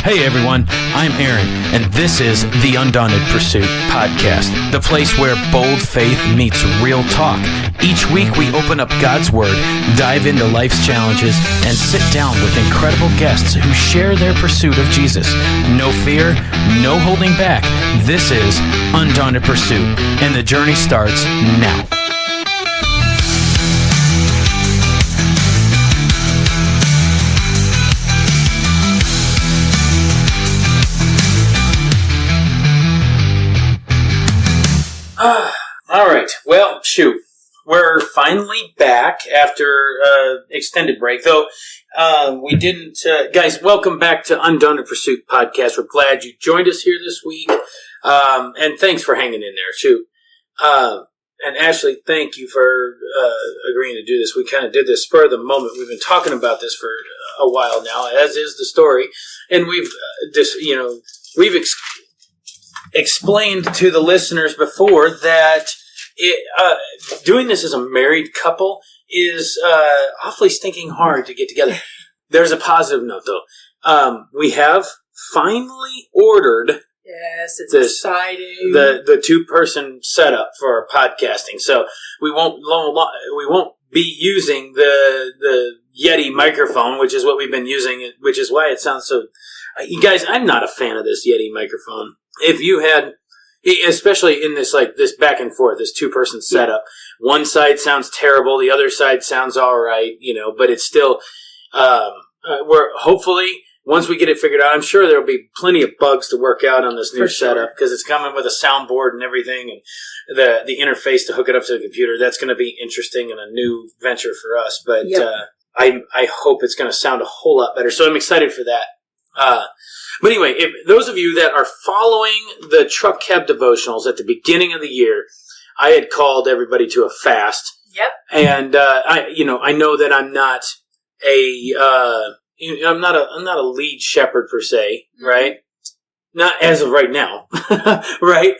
Hey everyone, I'm Aaron, and this is the Undaunted Pursuit podcast, the place where bold faith meets real talk. Each week we open up God's Word, dive into life's challenges, and sit down with incredible guests who share their pursuit of Jesus. No fear, no holding back. This is Undaunted Pursuit, and the journey starts now. All right. Well, shoot. We're finally back after extended break. Though we didn't... guys, welcome back to Undaunted Pursuit podcast. We're glad you joined us here this week. And thanks for hanging in there. Shoot. And Ashley, thank you for agreeing to do this. We kind of did this spur of the moment. We've been talking about this for a while now, as is the story. And we've explained to the listeners before that doing this as a married couple is awfully stinking hard to get together. There's a positive note, though. We have finally ordered. Yes, it's exciting. The 2-person setup for podcasting. So we won't be using the Yeti microphone, which is what we've been using, which is why it sounds so. You guys, I'm not a fan of this Yeti microphone. If you had, especially in this back and forth, this 2-person setup, one side sounds terrible, the other side sounds all right, but it's still, we're hopefully, once we get it figured out, I'm sure there'll be plenty of bugs to work out on this new setup, because it's coming with a soundboard and everything, and the interface to hook it up to the computer. That's going to be interesting and a new venture for us, but I hope it's going to sound a whole lot better, so I'm excited for that. But anyway, if those of you that are following the Truck Cab devotionals at the beginning of the year, I had called everybody to a fast. Yep. And I know that I'm not I'm not a lead shepherd per se, right? Not as of right now, right?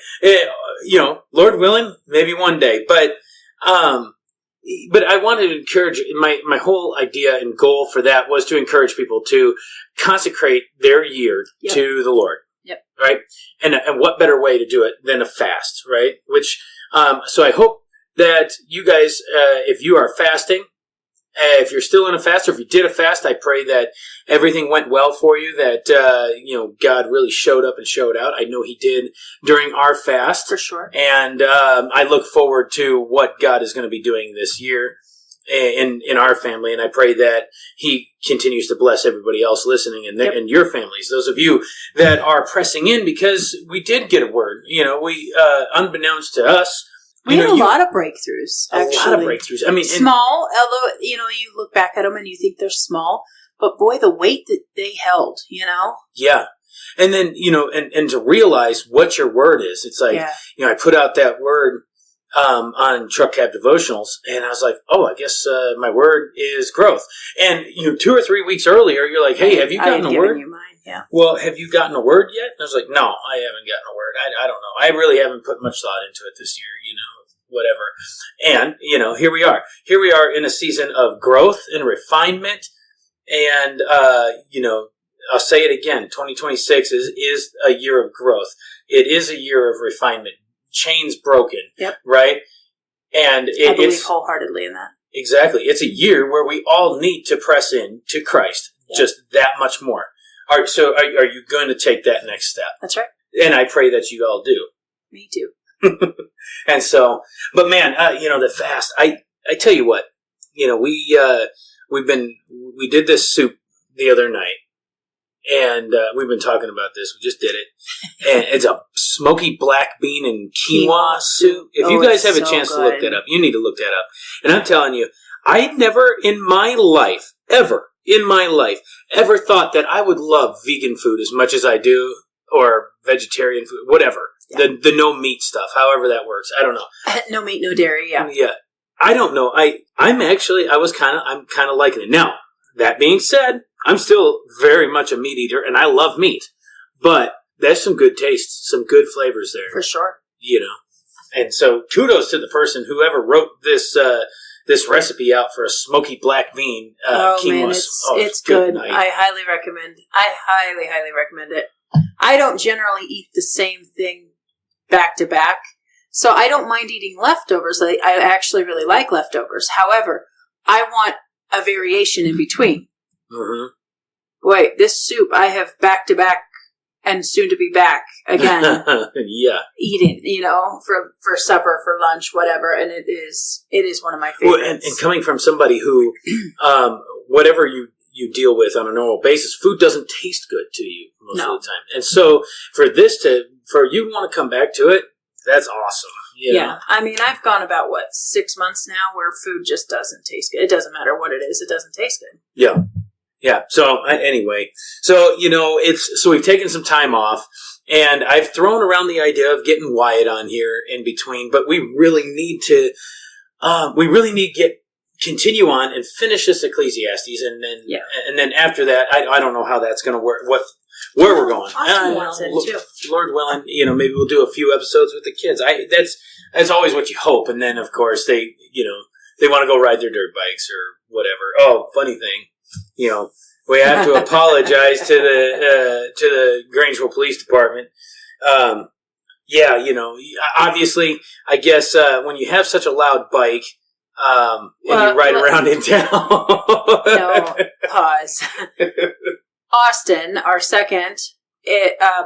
Lord willing, maybe one day, but I wanted to encourage, my whole idea and goal for that was to encourage people to consecrate their year to the Lord. Yep. Right? And what better way to do it than a fast, right? Which, so I hope that you guys, if you are fasting, if you're still in a fast, or if you did a fast, I pray that everything went well for you, that, God really showed up and showed out. I know He did during our fast. For sure. And I look forward to what God is going to be doing this year in our family. And I pray that He continues to bless everybody else listening and your families. Those of you that are pressing in, because we did get a word, we, unbeknownst to us, we had a lot of breakthroughs, actually. A lot of breakthroughs. I mean, small, although, you look back at them and you think they're small, but boy, the weight that they held, Yeah. And then, and to realize what your word is. It's like, I put out that word on Truck Cab devotionals, and I was like, I guess my word is growth. And, 2 or 3 weeks earlier, you're like, hey, have you gotten a word? You mine, yeah. Well, have you gotten a word yet? And I was like, no, I haven't gotten a word. I don't know. I really haven't put much thought into it this year, whatever. And, here we are. Here we are in a season of growth and refinement. And, I'll say it again. 2026 is a year of growth. It is a year of refinement. Chains broken. Yep. Right? And I believe wholeheartedly in that. Exactly. It's a year where we all need to press in to Christ. Yep. Just that much more. So are you going to take that next step? That's right. And I pray that you all do. Me too. And so, but man, the fast, I tell you what, we did this soup the other night, and we've been talking about this. We just did it. And it's a smoky black bean and quinoa soup. If you guys have a chance to look that up, you need to look that up. And I'm telling you, I never in my life, ever thought that I would love vegan food as much as I do, or vegetarian food, whatever. Yeah. The no meat stuff, however that works. I don't know. No meat, no dairy, yeah. Yeah. I don't know. I'm kind of liking it. Now, that being said, I'm still very much a meat eater, and I love meat. But there's some good taste, some good flavors there. For sure. And so kudos to the person, whoever wrote this recipe out for a smoky black bean quinoa. It's good. Night. I highly recommend it. I don't generally eat the same thing back to back, so I don't mind eating leftovers. I actually really like leftovers. However, I want a variation in between. Mm-hmm. Boy, this soup I have back to back and soon to be back again. Yeah. Eating, for supper, for lunch, whatever, and it is one of my favorites. Well, and coming from somebody who, whatever you deal with on a normal basis, food doesn't taste good to you most of the time. And so for you to want to come back to it, that's awesome. Yeah. I mean, I've gone about, 6 months now where food just doesn't taste good. It doesn't matter what it is. It doesn't taste good. Yeah. Yeah. So anyway, so we've taken some time off, and I've thrown around the idea of getting Wyatt on here in between, but we really need to continue on and finish this Ecclesiastes, and then after that, I don't know how that's going to work. Where we're going. Lord willing, maybe we'll do a few episodes with the kids. That's always what you hope, and then of course they want to go ride their dirt bikes or whatever. Oh, funny thing. We have to apologize to the Grangeville Police Department. Obviously, I guess when you have such a loud bike and you ride around in town. No, pause. Austin, our second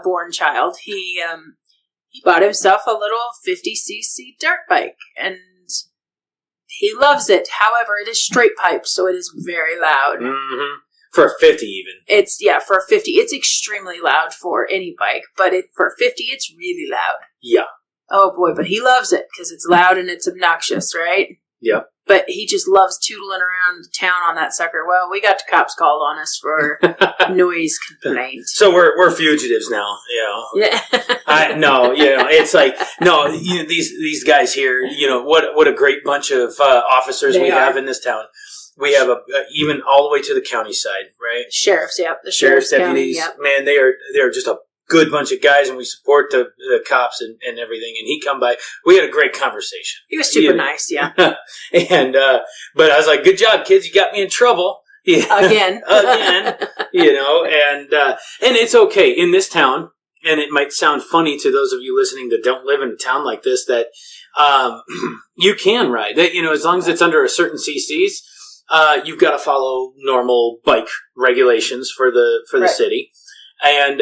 born child, he bought himself a little 50cc dirt bike, and he loves it. However, it is straight pipe, so it is very loud. Mm-hmm. For a 50 even. For a 50. It's extremely loud for any bike, but for a 50, it's really loud. Yeah. Oh boy, but he loves it because it's loud and it's obnoxious, right? Yeah. But he just loves tootling around town on that sucker. Well, we got the cops called on us for noise complaint. So we're fugitives now, Yeah. It's like, these guys here, what a great bunch of officers we have in this town. We have even all the way to the county side, right? Sheriffs, yep. The sheriff's deputies. County, yep. Man, they're just a good bunch of guys, and we support the cops and everything. And he come by. We had a great conversation. He was super nice, yeah. And but I was like, "Good job, kids! You got me in trouble again." And it's okay in this town. And it might sound funny to those of you listening that don't live in a town like this that you can ride. That as long as it's under a certain CCs. You've got to follow normal bike regulations for the city, and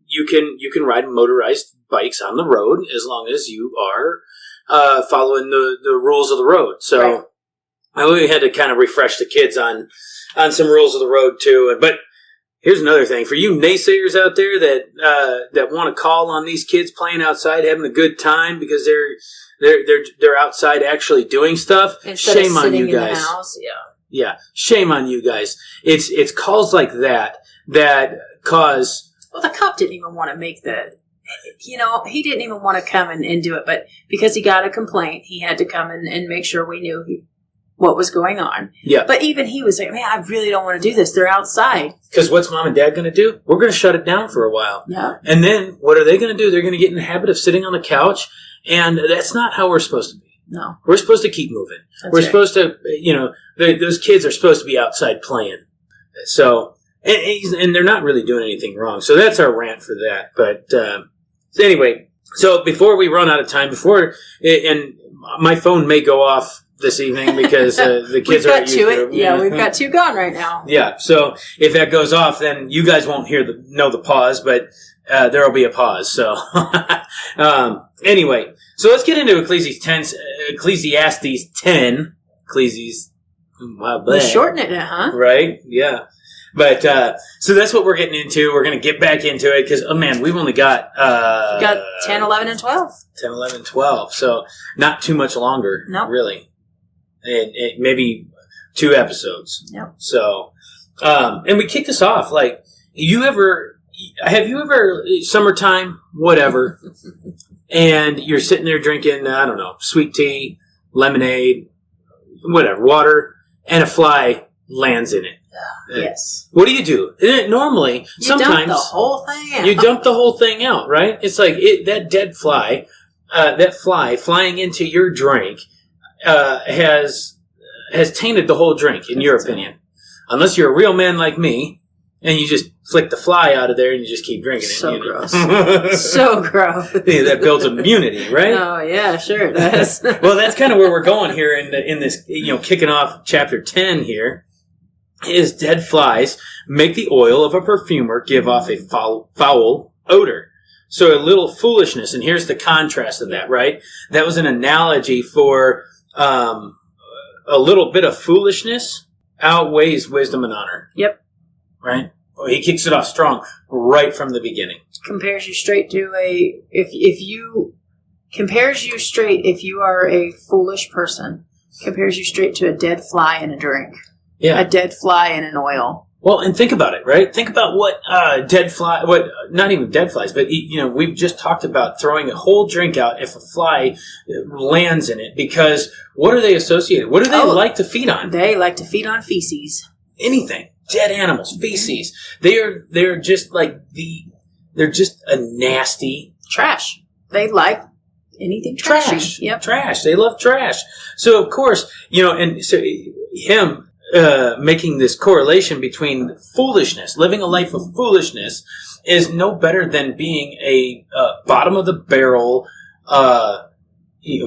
you can ride motorized bikes on the road as long as you are following the rules of the road. So we had to kind of refresh the kids on some rules of the road too. But here's another thing for you naysayers out there that want to call on these kids playing outside, having a good time because they're outside actually doing stuff. Instead Shame of on you in guys. The house. Yeah. Shame on you guys. It's calls like that cause. Well, the cop didn't even want to make he didn't even want to come and do it, but because he got a complaint, he had to come and make sure we knew what was going on. Yeah. But even he was like, man, I really don't want to do this. They're outside. Because what's mom and dad going to do? We're going to shut it down for a while. Yeah. And then what are they going to do? They're going to get in the habit of sitting on the couch. And that's not how we're supposed to be. No. We're supposed to keep moving. We're supposed to, those kids are supposed to be outside playing. So, and they're not really doing anything wrong. So that's our rant for that. But anyway, so before we run out of time, and my phone may go off this evening because the kids are used to it. Yeah, we've got two gone right now. Yeah, so if that goes off, then you guys won't know the pause, but there will be a pause. So anyway, so let's get into Ecclesiastes 10. We're shortening it, huh? Right? Yeah. But so that's what we're getting into. We're going to get back into it because, we've only got... We've got 10, 11, and 12. 10, 11, 12. So not too much longer, really. And maybe 2 episodes. Yep. So, and we kick this off. Like, have you ever, summertime, whatever, and you're sitting there drinking, I don't know, sweet tea, lemonade, whatever, water, and a fly lands in it. Yes. What do? Normally, sometimes dump the whole thing out. You dump the whole thing out, right? It's like that dead fly, that fly flying into your drink, has has tainted the whole drink, in your opinion. Unless you're a real man like me, and you just flick the fly out of there and you just keep drinking it. So gross. So gross. Yeah, that builds immunity, right? Oh, yeah, sure it does. Well, that's kind of where we're going here in this, kicking off chapter 10 here, is dead flies make the oil of a perfumer give off a foul odor. So a little foolishness, and here's the contrast of that, right? That was an analogy for a little bit of foolishness outweighs wisdom and honor. Yep. Right? Well, he kicks it off strong right from the beginning. Compares you straight to if you are a foolish person, compares you straight to a dead fly in a drink. Yeah. A dead fly in an oil. Well, and think about it, right? Think about what not even dead flies, but, we've just talked about throwing a whole drink out if a fly lands in it, because what are they associated? What do they like to feed on? They like to feed on feces. Anything. Dead animals, feces. They're just they're just a nasty trash. They like anything trashy. Trash. Yep. Trash. They love trash. So of course, and so him making this correlation between foolishness, living a life of foolishness, is no better than being a bottom of the barrel.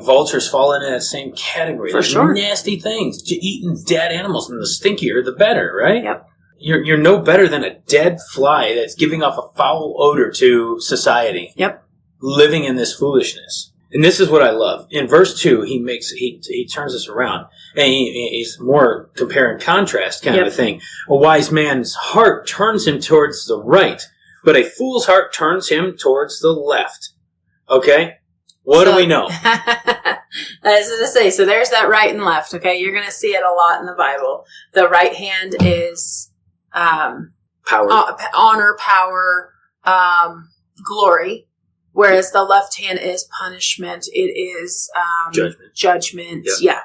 Vultures fall into that same category. For sure. Nasty things. Eating dead animals, and the stinkier, the better, right? Yep. You're no better than a dead fly that's giving off a foul odor to society. Yep. Living in this foolishness. And this is what I love. In verse 2, he turns this around. And he's more compare and contrast kind of a thing. A wise man's heart turns him towards the right, but a fool's heart turns him towards the left. Okay? What do we know? I was going to say, so there's that right and left, okay? You're going to see it a lot in the Bible. The right hand is power, honor, power, glory, whereas the left hand is punishment. It is judgment. Yeah.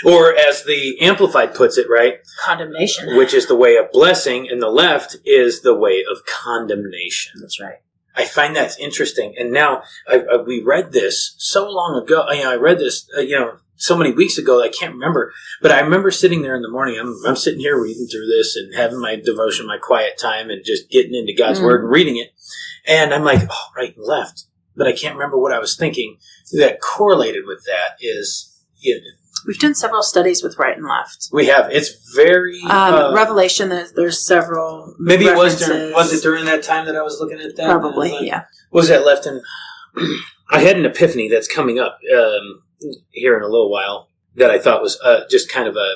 Or as the Amplified puts it, right? Condemnation. Which is the way of blessing, and the left is the way of condemnation. That's right. I find that's interesting. And now we read this so long ago. I read this, so many weeks ago. I can't remember, but I remember sitting there in the morning. I'm sitting here reading through this and having my devotion, my quiet time, and just getting into God's word and reading it. And I'm like, right and left, but I can't remember what I was thinking that correlated with that is, we've done several studies with right and left. We have. It's very Revelation. There's several. Maybe references. Was it during that time that I was looking at that? Probably, yeah. Was that left in? I had an epiphany that's coming up here in a little while that I thought was just kind of a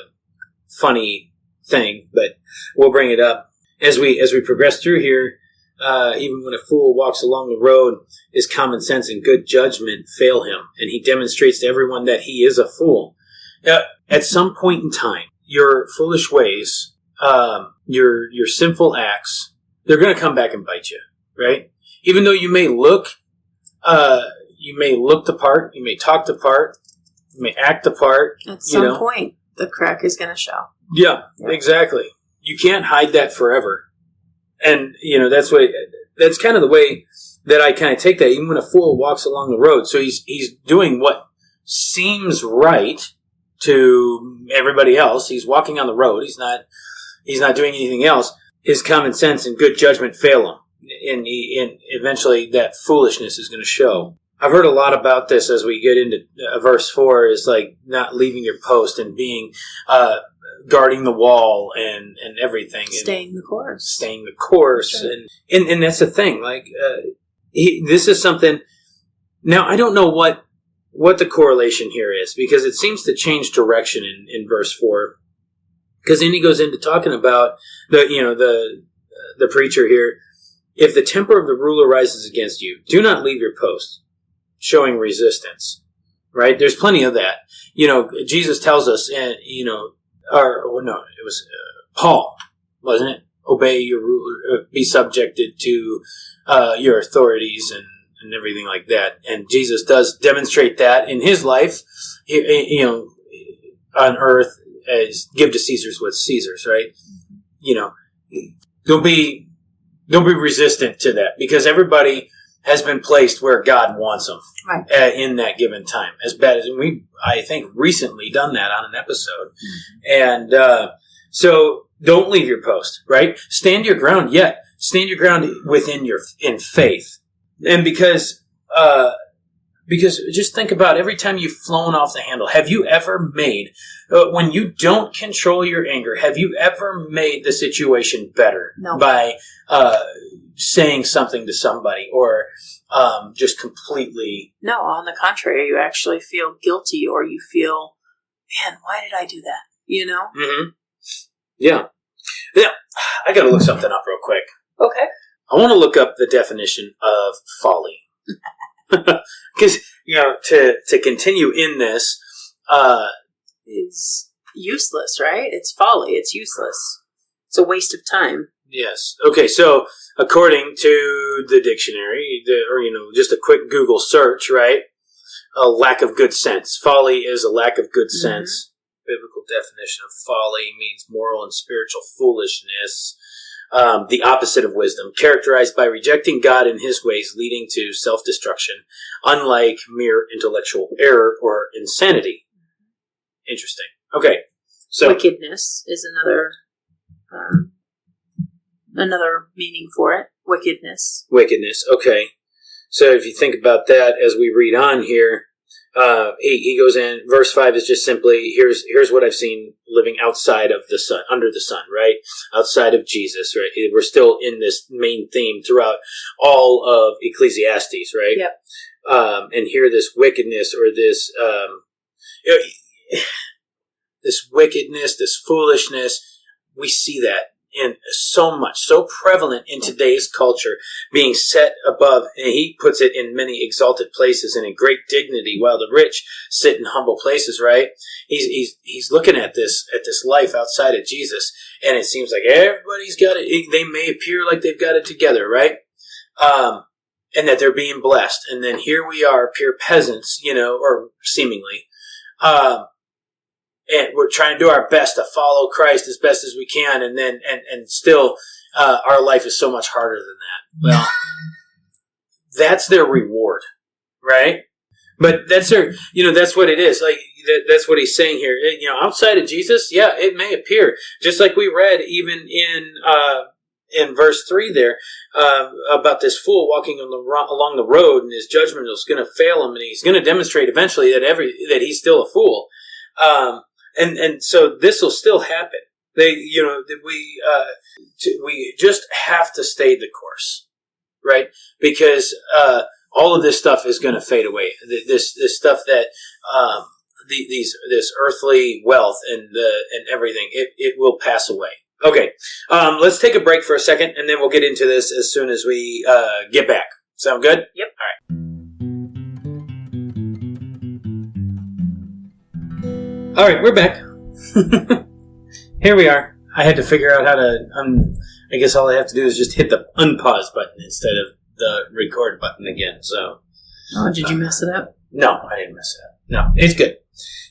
funny thing, but we'll bring it up as we progress through here. Even when a fool walks along the road, his common sense and good judgment fail him, and he demonstrates to everyone that he is a fool. At some point in time, your foolish ways, your sinful acts, they're going to come back and bite you, right? Even though you may look the part, you may talk the part, you may act the part. At some point, the crack is going to show. Yeah, exactly. You can't hide that forever. And, that's kind of the way that I kind of take that, even when a fool walks along the road. So he's doing what seems right to everybody else. He's walking on the road. He's not doing anything else. His common sense and good judgment fail him. And eventually that foolishness is going to show. I've heard a lot about this as we get into verse 4, is like not leaving your post and being, guarding the wall and everything. Staying the course. Right. And that's the thing. Like, this is something. Now, I don't know what the correlation here is, because it seems to change direction in verse 4. Because then he goes into talking about the preacher here. If the temper of the ruler rises against you, do not leave your post, showing resistance. Right? There's plenty of that. Jesus tells us, it was Paul, wasn't it? Obey your ruler, be subjected to your authorities and everything like that. And Jesus does demonstrate that in his life, on earth, as give to Caesar's what's Caesar's, right? Don't be resistant to that, because everybody has been placed where God wants them right. In that given time. As bad as I think, recently done that on an episode. Mm-hmm. And so don't leave your post, right? Stand your ground yet. Stand your ground in faith. And because just think about every time you've flown off the handle. Have you ever made, when you don't control your anger, have you ever made the situation better by saying something to somebody or just completely? No, on the contrary, you actually feel guilty or you feel, man, why did I do that? You know? Mm-hmm. Yeah. I got to look something up real quick. Okay. I want to look up the definition of folly. Because, to continue in this... is useless, right? It's folly. It's useless. It's a waste of time. Yes. Okay, so according to the dictionary, just a quick Google search, right? A lack of good sense. Folly is a lack of good sense. Biblical definition of folly means moral and spiritual foolishness. The opposite of wisdom, characterized by rejecting God and his ways, leading to self-destruction, unlike mere intellectual error or insanity. Interesting. Okay. So wickedness is another meaning for it. Wickedness. Okay. So if you think about that as we read on here, he goes in, verse 5 is just simply, here's what I've seen living outside of the sun, under the sun, right? Outside of Jesus, right? We're still in this main theme throughout all of Ecclesiastes, right? Yep. And here this wickedness or this, this wickedness, this foolishness, we see that in so prevalent in today's culture, being set above, and he puts it in many exalted places and in great dignity, while the rich sit in humble places, right? He's looking at this life outside of Jesus, and it seems like everybody's got it. They may appear like they've got it together, right? And that they're being blessed. And then here we are, pure peasants, or seemingly, and we're trying to do our best to follow Christ as best as we can, and then and still our life is so much harder than that. Well, that's their reward, right? But that's their, that's what it is. Like that's what he's saying here. Outside of Jesus, yeah, it may appear just like we read even in verse 3 there about this fool walking along the road, and his judgment is going to fail him, and he's going to demonstrate eventually that he's still a fool. And so this will still happen. We just have to stay the course, right? Because all of this stuff is going to fade away. This stuff that this earthly wealth and everything, it will pass away. Okay, let's take a break for a second, and then we'll get into this as soon as we get back. Sound good? Yep. All right. All right, we're back. Here we are. I had to figure out how to, I guess all I have to do is just hit the unpause button instead of the record button again. So, did you mess it up? No, I didn't mess it up. No, it's good.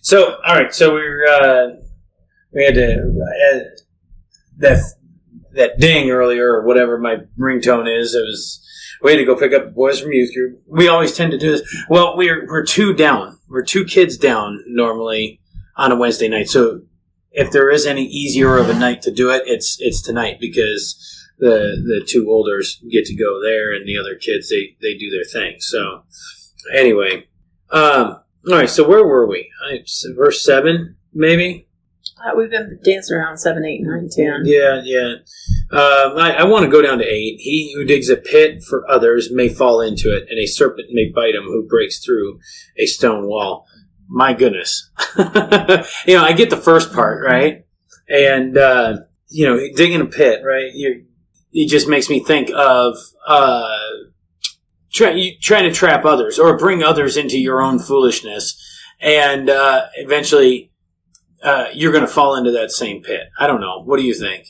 So, all right, so we had to, that ding earlier, or whatever my ringtone is, we had to go pick up the boys from youth group. We always tend to do this. Well, we're two down. We're two kids down normally on a Wednesday night. So if there is any easier of a night to do it, it's tonight, because the two olders get to go there, and the other kids they do their thing. So anyway, all right. So where were we? Verse 7, maybe. We've been dancing around 7, 8, 9, 10. Yeah. I want to go down to 8. He who digs a pit for others may fall into it, and a serpent may bite him who breaks through a stone wall. My goodness. I get the first part, right? And, digging a pit, right? It just makes me think of trying to trap others or bring others into your own foolishness. And eventually you're going to fall into that same pit. I don't know. What do you think?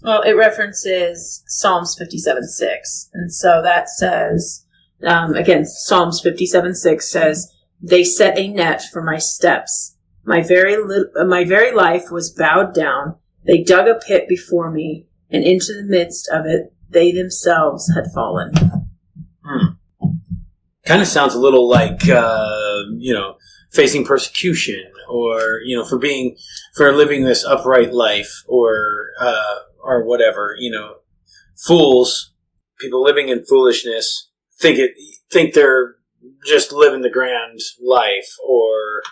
Well, it references Psalms 57:6. And so that says, again, Psalms 57:6 says, "They set a net for my steps. My very life was bowed down. They dug a pit before me, and into the midst of it they themselves had fallen." kind of sounds a little like, facing persecution or, for living this upright life or whatever, fools, people living in foolishness think they're just living the grand life or,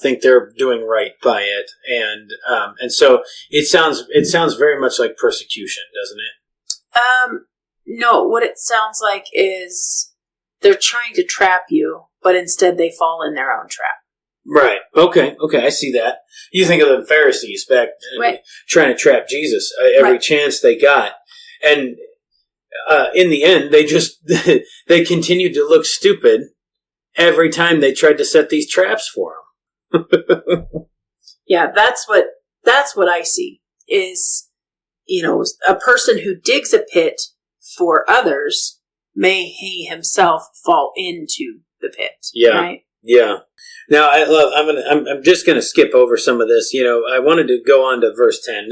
think they're doing right by it. And so it sounds very much like persecution, doesn't it? No, what it sounds like is they're trying to trap you, but instead they fall in their own trap. Right. Okay, I see that. You think of the Pharisees back trying to trap Jesus every chance they got. And in the end, they continued to look stupid every time they tried to set these traps for them. Yeah, that's what I see is, a person who digs a pit for others may he himself fall into the pit. Yeah. Right? Yeah. Now I'm just going to skip over some of this. I wanted to go on to verse 10.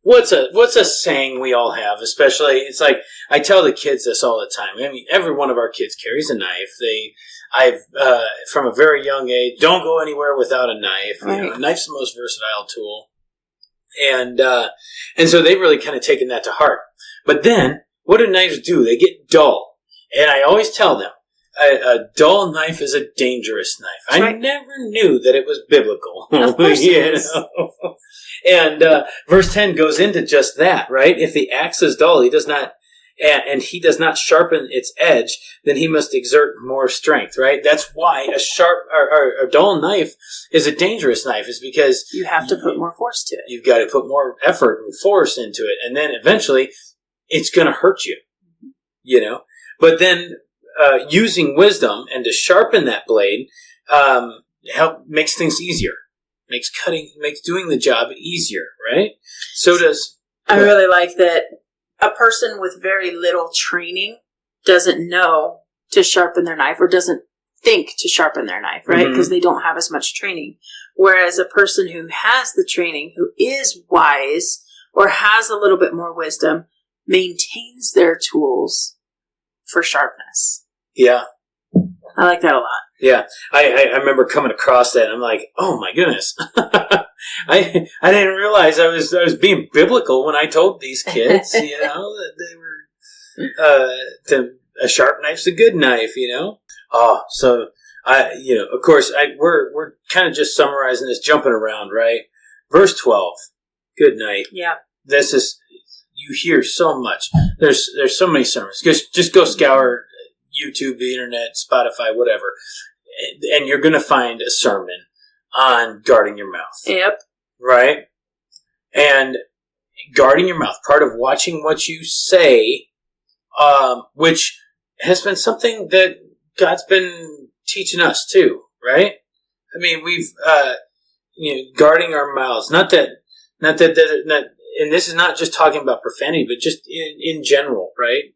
What's a saying we all have, especially it's like I tell the kids this all the time. I mean, every one of our kids carries a knife. I've from a very young age, don't go anywhere without a knife. Right. A knife's the most versatile tool. And so they've really kind of taken that to heart. But then what do knives do? They get dull. And I always tell them, a dull knife is a dangerous knife. I never knew that it was biblical. Of course it is. And verse 10 goes into just that, right? If the axe is dull, he does not sharpen its edge, then he must exert more strength, right? That's why a sharp or a dull knife is a dangerous knife, is because you have to put more force to it. You've got to put more effort and force into it, and then eventually it's going to hurt you, But then using wisdom and to sharpen that blade makes things easier, makes doing the job easier, right? So does... I really like that a person with very little training doesn't know to sharpen their knife or doesn't think to sharpen their knife, right? Because they don't have as much training. Whereas a person who has the training, who is wise or has a little bit more wisdom, maintains their tools for sharpness. Yeah. I like that a lot. Yeah. I remember coming across that and I'm like, oh my goodness. I didn't realize I was being biblical when I told these kids, that they were, a sharp knife's a good knife, Oh, so of course we're kind of just summarizing this, jumping around, right? Verse 12. Good night. Yeah. This is, you hear so much. There's so many sermons. Just go scour YouTube, the internet, Spotify, whatever, and you're going to find a sermon on guarding your mouth. Yep. Right? And guarding your mouth, part of watching what you say, which has been something that God's been teaching us too, right? I mean, we've, guarding our mouths, not that, and this is not just talking about profanity, but just in general, right?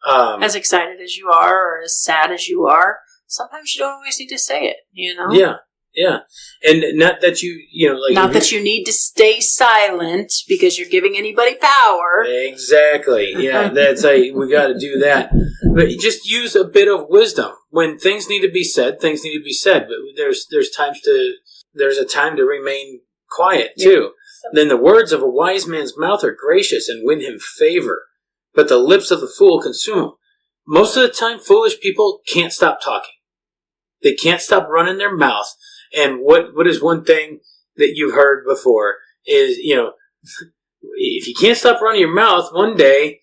As excited as you are or as sad as you are, sometimes you don't always need to say it, Yeah, yeah. And not that that you need to stay silent because you're giving anybody power. Exactly. Yeah, that's we got to do that. But just use a bit of wisdom. When things need to be said, things need to be said. But there's a time to remain quiet too. Yeah. Then the words of a wise man's mouth are gracious and win him favor, but the lips of the fool consume him. Most of the time, foolish people can't stop talking. They can't stop running their mouth. And what is one thing that you've heard before is, if you can't stop running your mouth, one day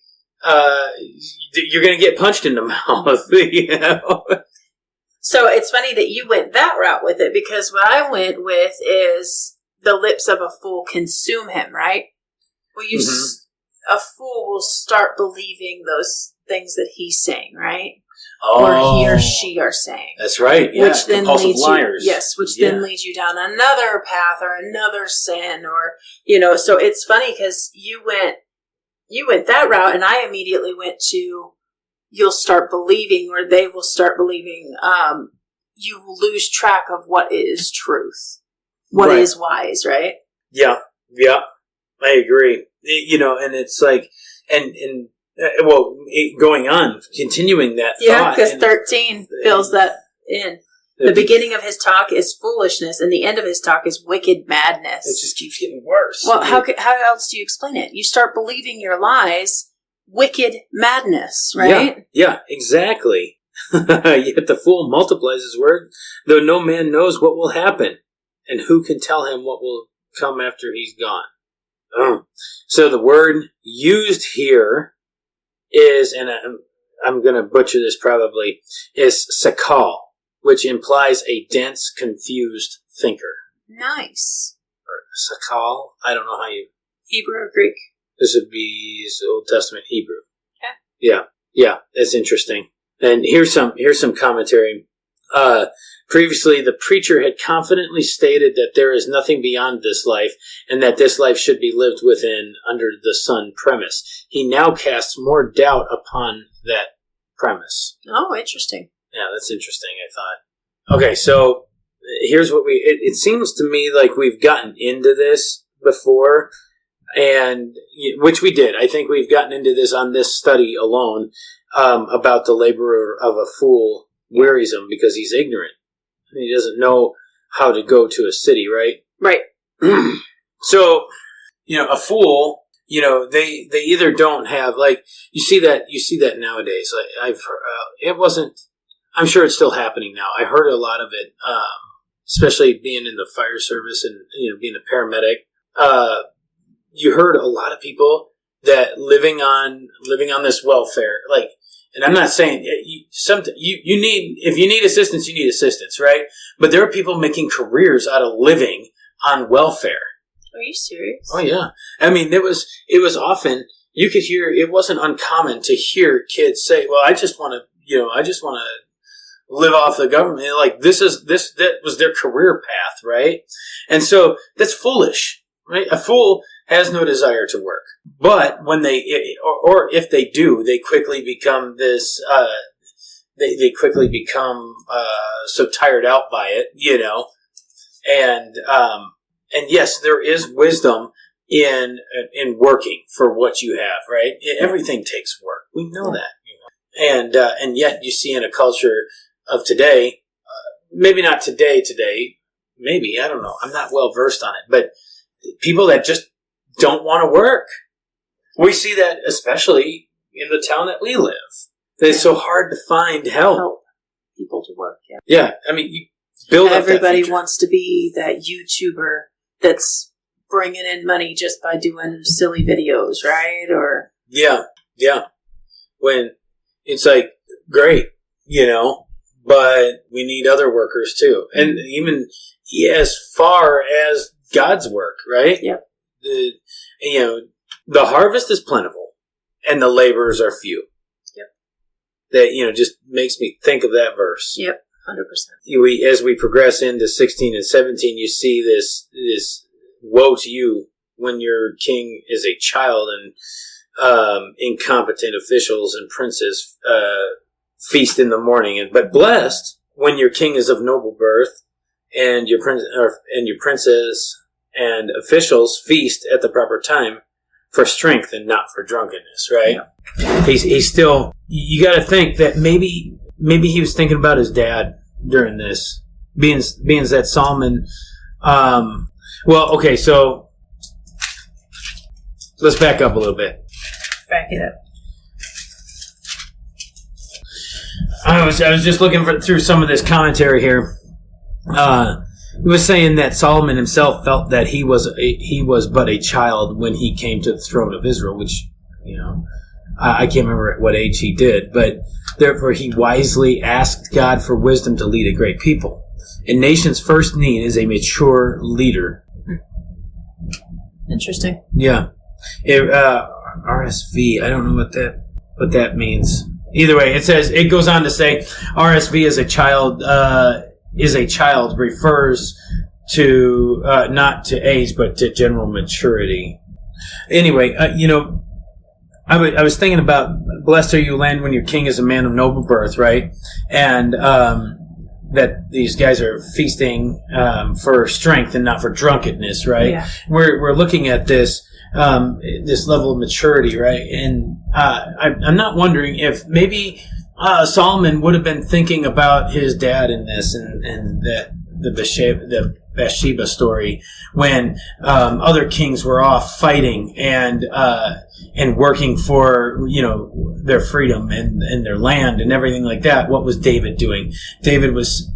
you're going to get punched in the mouth. So it's funny that you went that route with it, because what I went with is the lips of a fool consume him, right? Well, a fool will start believing those things that he's saying, right? Oh, or he or she are saying. That's right. Yeah. Which then compulsive liars. Then leads you down another path or another sin, or So it's funny because you went that route, and I immediately went to you'll start believing, or they will start believing. You will lose track of what is truth, what is wise, right? Yeah, I agree. And it's like, and going on, continuing that thought. Yeah, because 13 fills that in. The beginning of his talk is foolishness, and the end of his talk is wicked madness. It just keeps getting worse. Well, how else do you explain it? You start believing your lies, wicked madness, right? Yeah, exactly. Yet the fool multiplies his word, though no man knows what will happen, and who can tell him what will come after he's gone. Oh. So the word used here is, and I'm going to butcher this probably, is sakal, which implies a dense, confused thinker. Nice. Or sakal, I don't know how you... Hebrew or Greek? This would be Old Testament Hebrew. Okay. Yeah, that's interesting. And here's some commentary. Previously, the preacher had confidently stated that there is nothing beyond this life, and that this life should be lived within under the sun premise. He now casts more doubt upon that premise. Oh, interesting. Yeah, that's interesting, I thought. Okay, so here's what it seems to me like we've gotten into this before, and which we did. I think we've gotten into this on this study alone, about the laborer of a fool wearies him because he's ignorant. He doesn't know how to go to a city, right? Right. So, a fool, they either don't have, like, you see that nowadays. Like, I've heard, it wasn't, I'm sure it's still happening now. I heard a lot of it, especially being in the fire service and, being a paramedic. You heard a lot of people that living on this welfare, like, and I'm not saying you need, if you need assistance, you need assistance, right? But there are people making careers out of living on welfare. Are you serious? Oh yeah. I mean, it was often, you could hear, it wasn't uncommon to hear kids say, well, I just want to live off the government. Like that was their career path, right? And so that's foolish, right? A fool has no desire to work. But when or if they do, they quickly become this, they quickly become so tired out by it, and yes, there is wisdom in working for what you have, right? Everything takes work. We know that, and yet you see in a culture of today, maybe not today, maybe, I don't know, I'm not well versed on it, but people that just don't want to work. We see that especially in the town that we live. It's so hard to find help people to work. Yeah. I mean, you build up everybody wants to be that YouTuber that's bringing in money just by doing silly videos, right? Or yeah. When it's like great, but we need other workers too, and even as far as God's work, right? Yep. The harvest is plentiful, and the laborers are few. Yep. That just makes me think of that verse. Yep, 100%. As we progress into 16 and 17, you see this woe to you when your king is a child, and incompetent officials and princes feast in the morning, but blessed when your king is of noble birth, and your princes and officials feast at the proper time for strength and not for drunkenness, right? Yeah. He's still, you got to think that maybe he was thinking about his dad during this, being that Solomon, okay, so let's back up a little bit. Back it up. I was just looking through some of this commentary here. He was saying that Solomon himself felt that he was but a child when he came to the throne of Israel, which, I can't remember at what age he did, but therefore he wisely asked God for wisdom to lead a great people. A nation's first need is a mature leader. Interesting. Yeah. RSV, I don't know what that means. Either way, it goes on to say RSV as a child refers to not to age but to general maturity. Anyway, I was thinking about blessed are you land when your king is a man of noble birth, right? And that these guys are feasting for strength and not for drunkenness, right? Yeah. We're looking at this this level of maturity, right? And I'm not wondering if maybe Solomon would have been thinking about his dad in this, and the Bathsheba story, when other kings were off fighting and working for their freedom and their land and everything like that. What was David doing? David was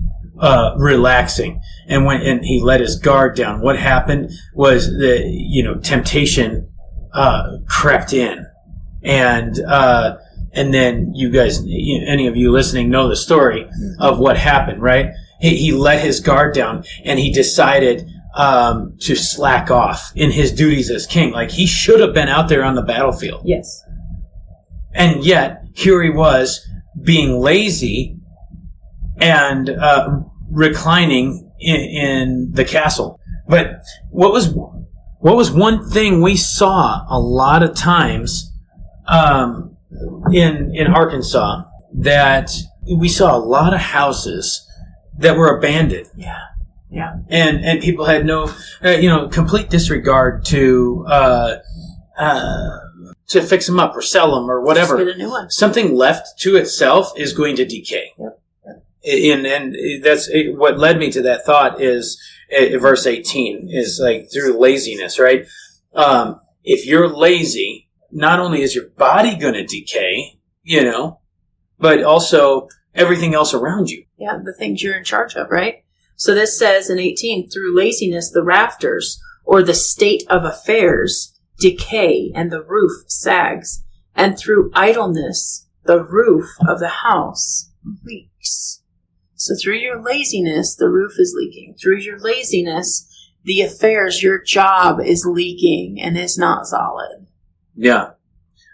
relaxing, and he let his guard down. What happened was the temptation crept in, and then you guys, any of you listening, know the story of what happened, right? He let his guard down, and he decided to slack off in his duties as king. Like, he should have been out there on the battlefield. Yes. And yet, here he was being lazy and reclining in the castle. But what was one thing we saw a lot of times in Arkansas, that we saw a lot of houses that were abandoned. Yeah. Yeah. And people had no, complete disregard to fix them up or sell them or whatever. Just get a new one. Something left to itself is going to decay. Yep. And that's what led me to that thought is verse 18 is like through laziness, right? If you're lazy, not only is your body going to decay, but also everything else around you. Yeah, the things you're in charge of, right? So this says in 18, through laziness, the rafters, or the state of affairs, decay, and the roof sags. And through idleness, the roof of the house leaks. So through your laziness, the roof is leaking. Through your laziness, the affairs, your job is leaking and is not solid. Yeah.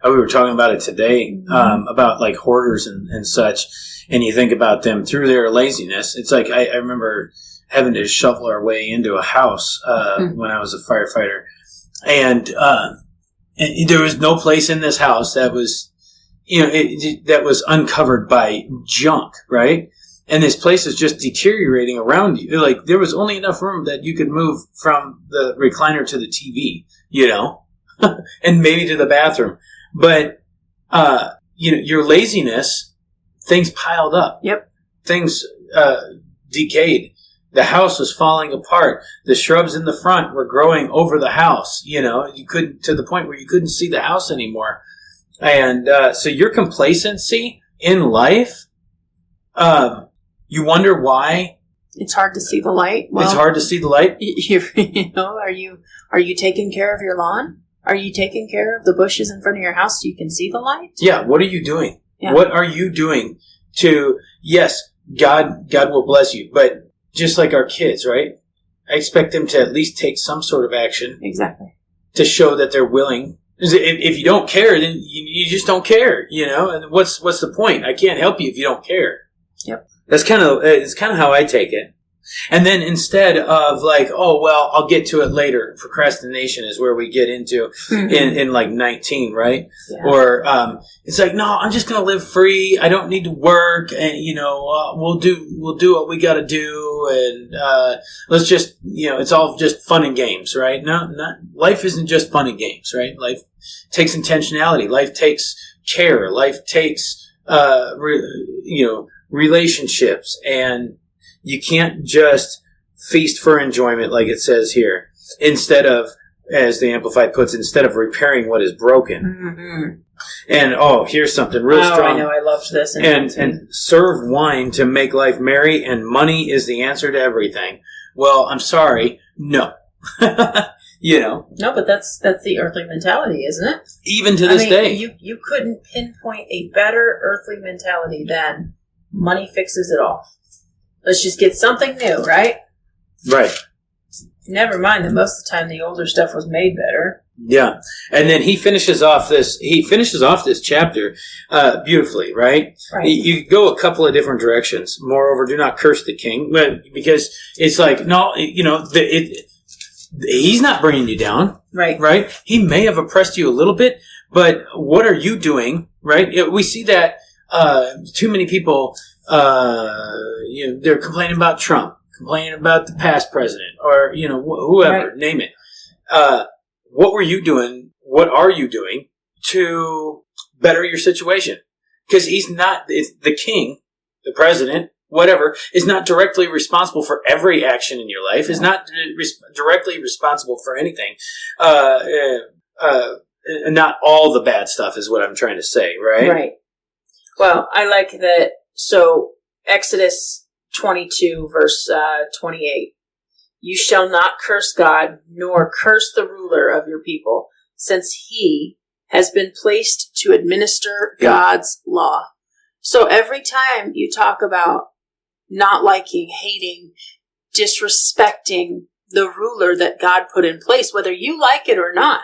We were talking about it today, about like hoarders and such. And you think about them through their laziness. It's like I remember having to shovel our way into a house when I was a firefighter. And there was no place in this house that was, that was uncovered by junk, right? And this place is just deteriorating around you. Like, there was only enough room that you could move from the recliner to the TV, and maybe to the bathroom. But, your laziness, things piled up. Yep. Things decayed. The house was falling apart. The shrubs in the front were growing over the house. You couldn't, to the point where you couldn't see the house anymore. And so your complacency in life, you wonder why. It's hard to see the light. Well, it's hard to see the light. Are you taking care of your lawn? Are you taking care of the bushes in front of your house so you can see the light? Yeah. What are you doing? Yeah. What are you doing to, yes, God will bless you, but just like our kids, right? I expect them to at least take some sort of action. Exactly. To show that they're willing. If you don't care, then you just don't care, and what's the point? I can't help you if you don't care. Yep. It's kind of how I take it. And then instead of like, oh, well, I'll get to it later. Procrastination is where we get into in like 19, right? Yeah. Or it's like, no, I'm just going to live free. I don't need to work. And, we'll do what we got to do. And let's just, it's all just fun and games, right? Life isn't just fun and games, right? Life takes intentionality. Life takes care. Life takes, relationships, and you can't just feast for enjoyment like it says here. Instead of, as the Amplified puts, instead of repairing what is broken. Mm-hmm. And, here's something real strong. I know, I loved this. And serve wine to make life merry, and money is the answer to everything. Well, I'm sorry. No. No, but that's the earthly mentality, isn't it? Even to this day. You couldn't pinpoint a better earthly mentality than money fixes it all. Let's just get something new, right? Right. Never mind that most of the time the older stuff was made better. Yeah. And then he finishes off this chapter beautifully, right? Right. You go a couple of different directions. Moreover, do not curse the king, because it's like, no, he's not bringing you down. Right. Right? He may have oppressed you a little bit, but what are you doing, right? We see that too many people, they're complaining about Trump, complaining about the past president, or, whoever, right. Name it. what were you doing? What are you doing to better your situation? Because he's not, the king, the president, whatever, is not directly responsible for every action in your life, is not directly responsible for anything. Not all the bad stuff is what I'm trying to say, right? Right. Well, I like that. So, Exodus 22, verse 28. You shall not curse God, nor curse the ruler of your people, since he has been placed to administer God's law. So every time you talk about not liking, hating, disrespecting the ruler that God put in place, whether you like it or not.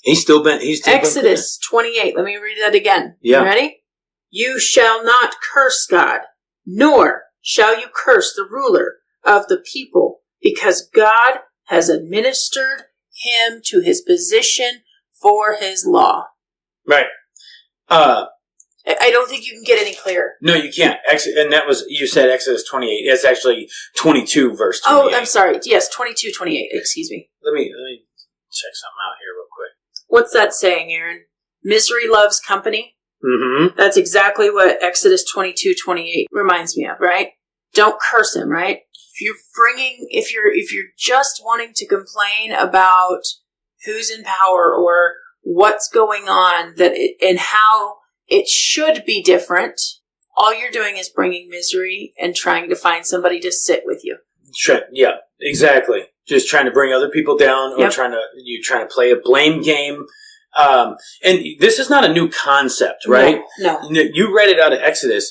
He's still Exodus 28. Let me read that again. Yeah. You ready? You shall not curse God, nor shall you curse the ruler of the people, because God has administered him to his position for his law. Right. I don't think you can get any clearer. No, you can't. And that was, you said Exodus 28. It's actually 22, verse 28. Oh, I'm sorry. Yes, 22, 28. Excuse me. Let me check something out here real quick. What's that saying, Aaron? Misery loves company? Mm-hmm. That's exactly what Exodus 22, 28 reminds me of, right? Don't curse him, right? If you're just wanting to complain about who's in power or what's going on and how it should be different, all you're doing is bringing misery and trying to find somebody to sit with you. Yeah, exactly. Just trying to bring other people down, or trying to play a blame game. And this is not a new concept, right? No. You read it out of Exodus.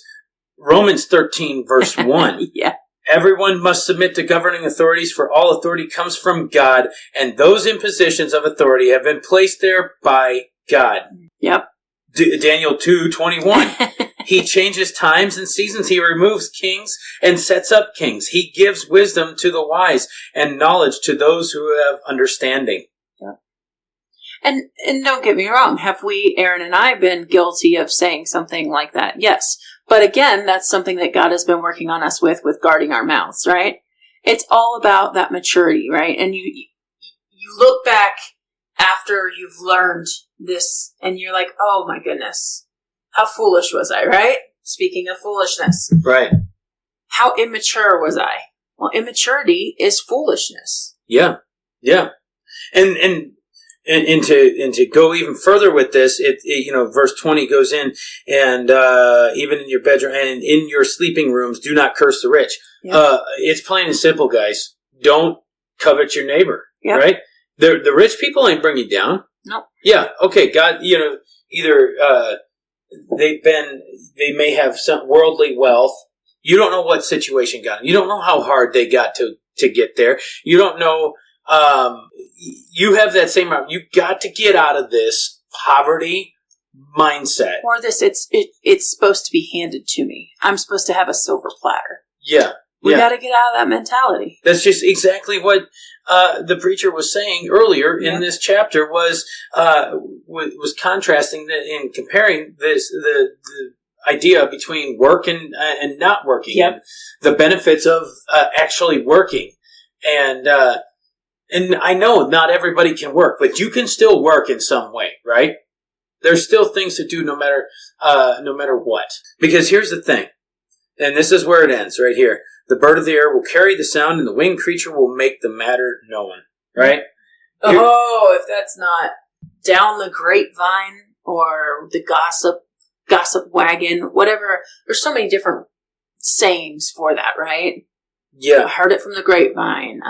Romans 13, verse 1. Yeah. Everyone must submit to governing authorities, for all authority comes from God, and those in positions of authority have been placed there by God. Yep. Daniel 2:21. He changes times and seasons. He removes kings and sets up kings. He gives wisdom to the wise and knowledge to those who have understanding. Yep. And don't get me wrong. Have we, Aaron and I, been guilty of saying something like that? Yes. But again, that's something that God has been working on us with guarding our mouths, right? It's all about that maturity, right? And you look back after you've learned this and you're like, oh my goodness, how foolish was I, right? Speaking of foolishness. Right. How immature was I? Well, immaturity is foolishness. Yeah. Yeah. And to go even further with this, verse 20 goes in, and even in your bedroom and in your sleeping rooms, do not curse the rich. Yep. It's plain and simple, guys. Don't covet your neighbor, right? The rich people ain't bring you down. No. Yeah. Okay. God, either they may have some worldly wealth. You don't know what situation got them. You don't know how hard they got to get there. You don't know. You have that same. You got to get out of this poverty mindset. Or this, it's supposed to be handed to me. I'm supposed to have a silver platter. Yeah. We got to get out of that mentality. That's just exactly what the preacher was saying earlier in this chapter. Was contrasting and comparing the idea between work and not working, and the benefits of actually working. And I know not everybody can work, but you can still work in some way, right? There's still things to do no matter what. Because here's the thing, and this is where it ends right here. The bird of the air will carry the sound, and the winged creature will make the matter known, right? Oh, if that's not down the grapevine or the gossip wagon, whatever. There's so many different sayings for that, right? Yeah. I heard it from the grapevine.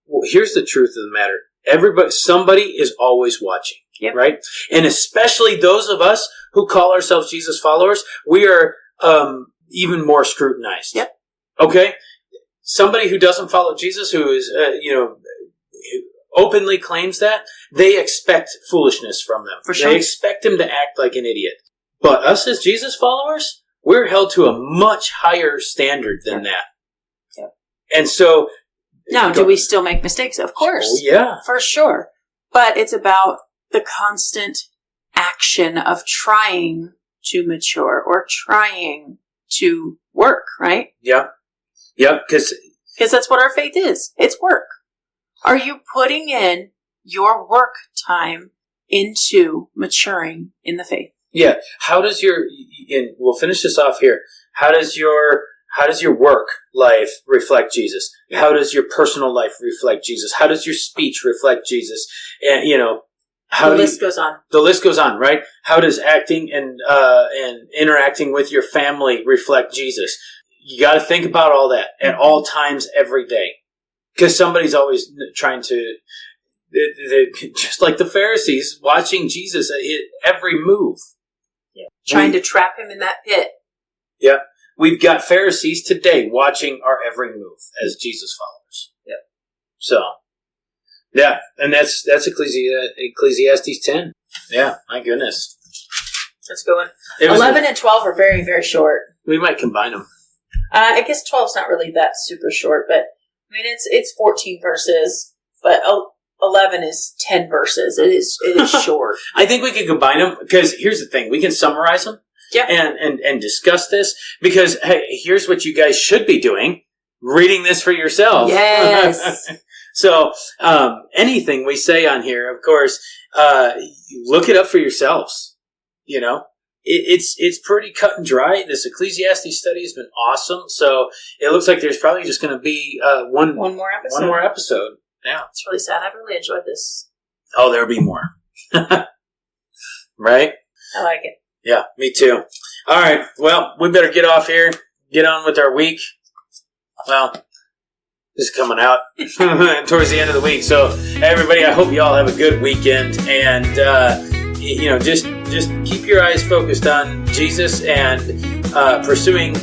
Well, here's the truth of the matter. Somebody is always watching, right? And especially those of us who call ourselves Jesus followers, we are even more scrutinized. Yep. Okay? Somebody who doesn't follow Jesus, who is, openly claims that, they expect foolishness from them. For sure. They expect him to act like an idiot. But us as Jesus followers, we're held to a much higher standard than that. Yep. And so... Now, do we still make mistakes? Of course. Oh, yeah. For sure. But it's about the constant action of trying to mature or trying to work, right? Yep. Yep, because that's what our faith is. It's work. Are you putting in your work time into maturing in the faith. Yeah. How does and we'll finish this off here. How does your work life reflect Jesus? How does your personal life reflect Jesus? How does your speech reflect Jesus? And, the list goes on. The list goes on, right? How does acting and interacting with your family reflect Jesus? You got to think about all that at all times, every day. Because somebody's always trying to, just like the Pharisees, watching Jesus at every move. Yeah. Trying to trap him in that pit. Yeah. We've got Pharisees today watching our every move as Jesus followers. Yep. So, yeah. And that's Ecclesiastes 10. Yeah. My goodness. That's a good one. 11 and 12 are very, very short. We might combine them. I guess 12's not really that super short, but I mean, it's 14 verses, but 11 is 10 verses. It is short. I think we could combine them because here's the thing. We can summarize them and discuss this because, hey, here's what you guys should be doing. Reading this for yourself. Yes. So anything we say on here, of course, look it up for yourselves. It's pretty cut and dry. This Ecclesiastes study has been awesome. So it looks like there's probably just going to be one more episode. One more episode. Yeah. It's really sad. I've really enjoyed this. Oh, there'll be more. Right? I like it. Yeah, me too. All right. Well, we better get off here. Get on with our week. Well, this is coming out towards the end of the week. So, everybody, I hope you all have a good weekend. And, just keep your eyes focused on Jesus and pursuing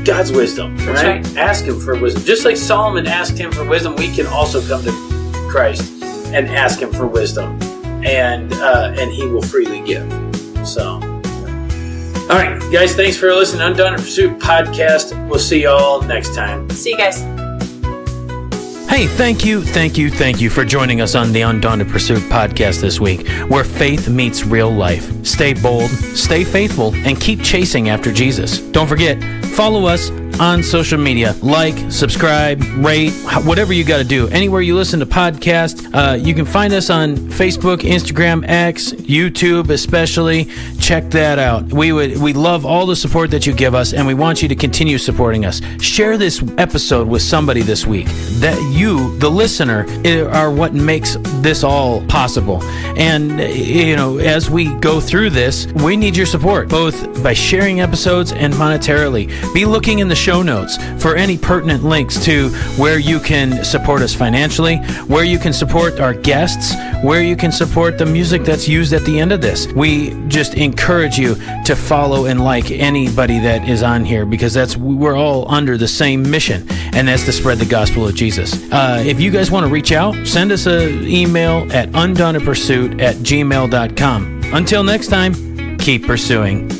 God's wisdom, right? Ask Him for wisdom. Just like Solomon asked Him for wisdom, we can also come to Christ and ask Him for wisdom, and He will freely give. So, all right, guys, thanks for listening to Undone in Pursuit podcast. We'll see you all next time. See you guys. Hey, thank you for joining us on the Undaunted Pursuit podcast this week, where faith meets real life. Stay bold, stay faithful, and keep chasing after Jesus. Don't forget, follow us on social media. Like, subscribe, rate, whatever you got to do. Anywhere you listen to podcasts, you can find us on Facebook, Instagram, X, YouTube especially. Check that out. We love all the support that you give us, and we want you to continue supporting us. Share this episode with somebody this week. That you, the listener, are what makes this all possible. And, as we go through this, we need your support, both by sharing episodes and monetarily. Be looking in the show notes for any pertinent links to where you can support us financially, where you can support our guests, where you can support the music that's used at the end of this. We just encourage you to follow and like anybody that is on here, because we're all under the same mission, and that's to spread the gospel of Jesus. If you guys want to reach out, send us an email at undauntedpursuit@gmail.com. Until next time, keep pursuing.